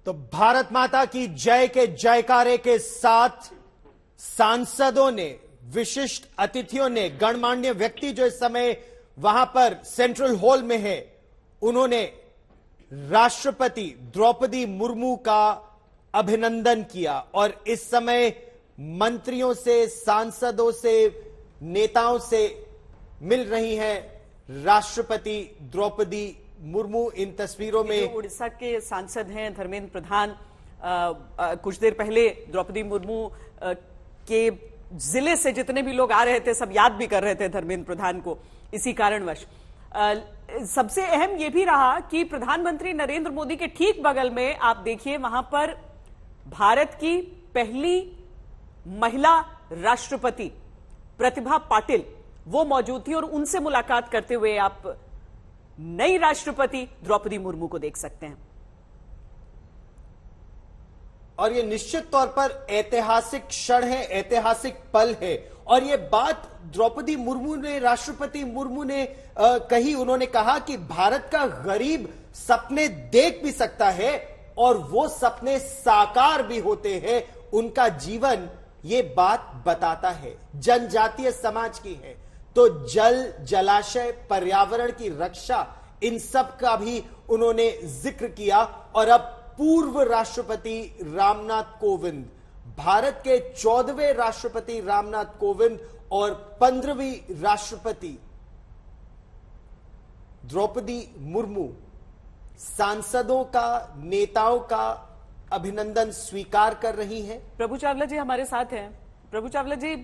तो भारत माता की जय के जयकारे के साथ सांसदों ने, विशिष्ट अतिथियों ने, गणमान्य व्यक्ति जो इस समय वहां पर सेंट्रल हॉल में है, उन्होंने राष्ट्रपति द्रौपदी मुर्मू का अभिनंदन किया। और इस समय मंत्रियों से, सांसदों से, नेताओं से मिल रही हैं राष्ट्रपति द्रौपदी मुर्मू। इन तस्वीरों में उड़ीसा के सांसद हैं धर्मेंद्र प्रधान, कुछ देर पहले द्रौपदी मुर्मू के जिले से जितने भी लोग आ रहे थे सब याद भी कर रहे थे धर्मेंद्र प्रधान को इसी कारणवश। सबसे अहम यह भी रहा कि प्रधानमंत्री नरेंद्र मोदी के ठीक बगल में आप देखिए, वहां पर भारत की पहली महिला राष्ट्रपति प्रतिभा पाटिल वो मौजूद थी और उनसे मुलाकात करते हुए आप नई राष्ट्रपति द्रौपदी मुर्मू को देख सकते हैं। और ये निश्चित तौर पर ऐतिहासिक क्षण है, ऐतिहासिक पल है। और ये बात द्रौपदी मुर्मू ने, राष्ट्रपति मुर्मू ने कही। उन्होंने कहा कि भारत का गरीब सपने देख भी सकता है और वो सपने साकार भी होते हैं। उनका जीवन ये बात बताता है, जनजातीय समाज की है। तो जल, जलाशय, पर्यावरण की रक्षा, इन सब का भी उन्होंने जिक्र किया। और अब पूर्व राष्ट्रपति रामनाथ कोविंद, भारत के 14वें राष्ट्रपति रामनाथ कोविंद और 15वीं राष्ट्रपति द्रौपदी मुर्मू सांसदों का, नेताओं का अभिनंदन स्वीकार कर रही हैं। प्रभु चावला जी हमारे साथ हैं। प्रभु चावला जी,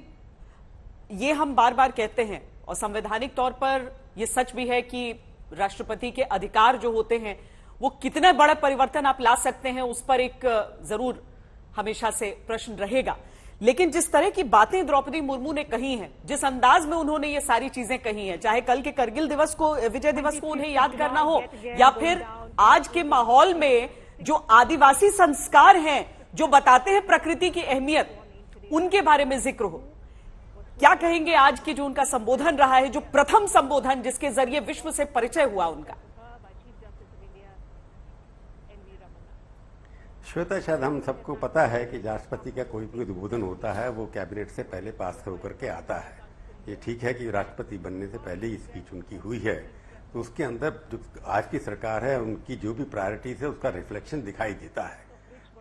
ये हम बार बार कहते हैं और संवैधानिक तौर पर यह सच भी है कि राष्ट्रपति के अधिकार जो होते हैं वो कितने बड़े परिवर्तन आप ला सकते हैं, उस पर एक जरूर हमेशा से प्रश्न रहेगा। लेकिन जिस तरह की बातें द्रौपदी मुर्मू ने कही हैं, जिस अंदाज में उन्होंने ये सारी चीजें कही हैं, चाहे कल के करगिल दिवस को, विजय दिवस को उन्हें याद करना हो, या फिर आज के माहौल में जो आदिवासी संस्कार हैं जो बताते हैं प्रकृति की अहमियत, उनके बारे में जिक्र हो, क्या कहेंगे आज की जो उनका संबोधन रहा है, जो प्रथम संबोधन जिसके जरिए विश्व से परिचय हुआ उनका? श्वेता, शायद हम सबको पता है कि राष्ट्रपति का कोई भी उद्बोधन होता है वो कैबिनेट से पहले पास होकर के आता है। ये ठीक है कि राष्ट्रपति बनने से पहले ही स्पीच उनकी हुई है, तो उसके अंदर जो आज की सरकार है उनकी जो भी प्रायोरिटीज है उसका रिफ्लेक्शन दिखाई देता है।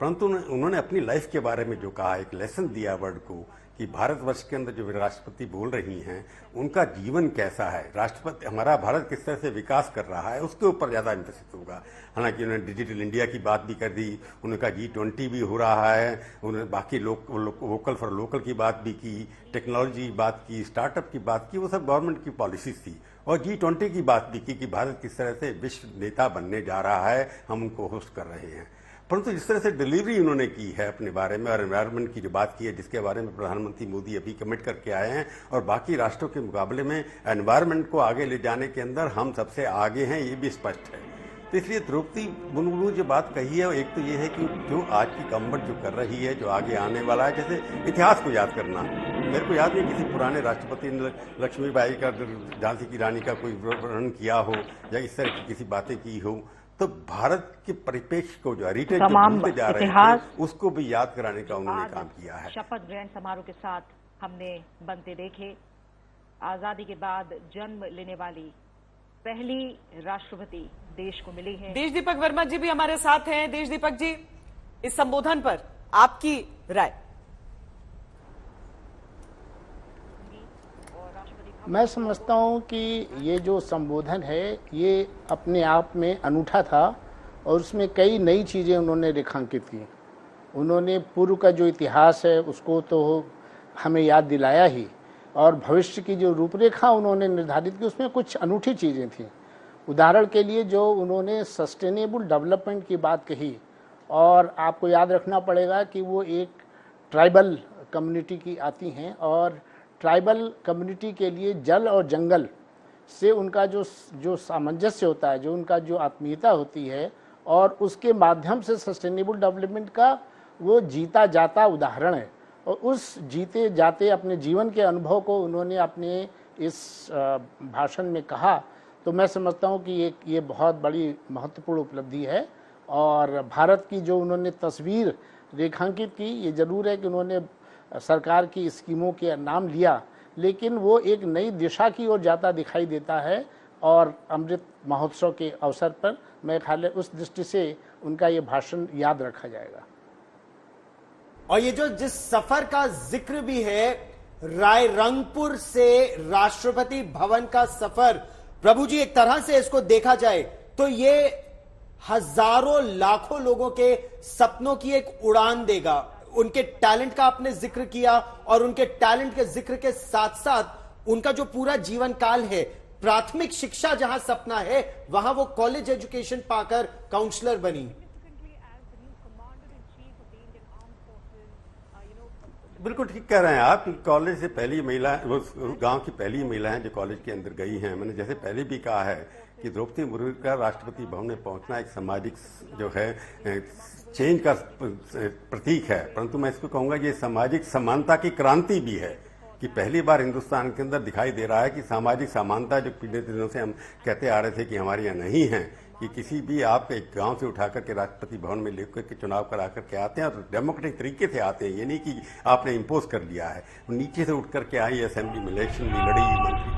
परंतु उन्होंने अपनी लाइफ के बारे में जो कहा, एक लेसन दिया वर्ल्ड को कि भारतवर्ष के अंदर जो राष्ट्रपति बोल रही हैं उनका जीवन कैसा है, राष्ट्रपति हमारा भारत किस तरह से विकास कर रहा है, उसके ऊपर ज्यादा इंतसित होगा। हालांकि उन्होंने डिजिटल इंडिया की बात भी कर दी, उनका G20 भी हो रहा है, उन्होंने बाकी वोकल फॉर लोकल की बात भी की, टेक्नोलॉजी की बात की, स्टार्टअप की बात की, वो सब गवर्नमेंट की पॉलिसीज थी। और G20 की बात भी की कि भारत किस तरह से विश्व नेता बनने जा रहा है, हम उनको होस्ट कर रहे हैं। परंतु जिस तरह से डिलीवरी उन्होंने की है अपने बारे में और एनवायरनमेंट की जो बात की है, जिसके बारे में प्रधानमंत्री मोदी अभी कमिट करके आए हैं, और बाकी राष्ट्रों के मुकाबले में एनवायरनमेंट को आगे ले जाने के अंदर हम सबसे आगे हैं, ये भी स्पष्ट है। तो इसलिए द्रौपदी मुर्मू जो बात कही है, एक तो ये है कि जो आज की गवर्नमेंट जो कर रही है, जो आगे आने वाला है, जैसे इतिहास को याद करना, मेरे को याद नहीं किसी पुराने राष्ट्रपति ने लक्ष्मीबाई का, झांसी की रानी का कोई वर्णन किया हो या इस तरह की किसी बातें की हो। तो भारत के परिप्रेक्ष्य को जो हेरिटेज भूलते जा रहे थे, उसको भी याद कराने का उन्होंने काम किया है। शपथ ग्रहण समारोह के साथ हमने बनते देखे। आजादी के बाद जन्म लेने वाली पहली राष्ट्रपति देश को मिली है। देश दीपक वर्मा जी भी हमारे साथ हैं। देश दीपक जी, इस संबोधन पर आपकी राय? मैं समझता हूं कि ये जो संबोधन है ये अपने आप में अनूठा था और उसमें कई नई चीज़ें उन्होंने रेखांकित की। उन्होंने पूर्व का जो इतिहास है उसको तो हमें याद दिलाया ही, और भविष्य की जो रूपरेखा उन्होंने निर्धारित की उसमें कुछ अनूठी चीज़ें थीं। उदाहरण के लिए जो उन्होंने सस्टेनेबल डेवलपमेंट की बात कही, और आपको याद रखना पड़ेगा कि वो एक ट्राइबल कम्युनिटी की आती हैं, और ट्राइबल कम्युनिटी के लिए जल और जंगल से उनका जो सामंजस्य होता है, जो उनका जो आत्मीयता होती है, और उसके माध्यम से सस्टेनेबल डेवलपमेंट का वो जीता जाता उदाहरण है। और उस जीते जाते अपने जीवन के अनुभव को उन्होंने अपने इस भाषण में कहा। तो मैं समझता हूँ कि ये बहुत बड़ी महत्वपूर्ण उपलब्धि है और भारत की जो उन्होंने तस्वीर रेखांकित की, ये जरूर है कि उन्होंने सरकार की स्कीमों के नाम लिया, लेकिन वो एक नई दिशा की ओर जाता दिखाई देता है। और अमृत महोत्सव के अवसर पर मैं ख्याल है उस दृष्टि से उनका ये भाषण याद रखा जाएगा। और ये जो जिस सफर का जिक्र भी है, रायरंगपुर से राष्ट्रपति भवन का सफर, प्रभु जी एक तरह से इसको देखा जाए तो ये हजारों लाखों लोगों के सपनों की एक उड़ान देगा। उनके टैलेंट का आपने जिक्र किया और उनके टैलेंट के जिक्र के साथ साथ उनका जो पूरा जीवन काल है, प्राथमिक शिक्षा जहां सपना है वहां वो कॉलेज एजुकेशन पाकर काउंसलर बनी। बिल्कुल ठीक कह रहे हैं आप। कॉलेज से पहली महिला, वो गांव की पहली महिला हैं जो कॉलेज के अंदर गई हैं। मैंने जैसे पहले भी कहा है कि द्रौपदी मुर्मू का राष्ट्रपति भवन में पहुंचना एक सामाजिक जो है चेंज का प्रतीक है, परंतु मैं इसको कहूंगा ये सामाजिक समानता की क्रांति भी है कि पहली बार हिंदुस्तान के अंदर दिखाई दे रहा है कि सामाजिक समानता जो पिछले दिनों से हम कहते आ रहे थे कि हमारे यहाँ नहीं है, कि किसी भी आप एक गांव से उठा करके राष्ट्रपति भवन में लेकर के चुनाव करा करके आते हैं और डेमोक्रेटिक तरीके से आते हैं। ये नहीं कि आपने इम्पोज कर लिया है, नीचे से उठ करके आई, असेंबली में इलेक्शन भी लड़ी, मंत्री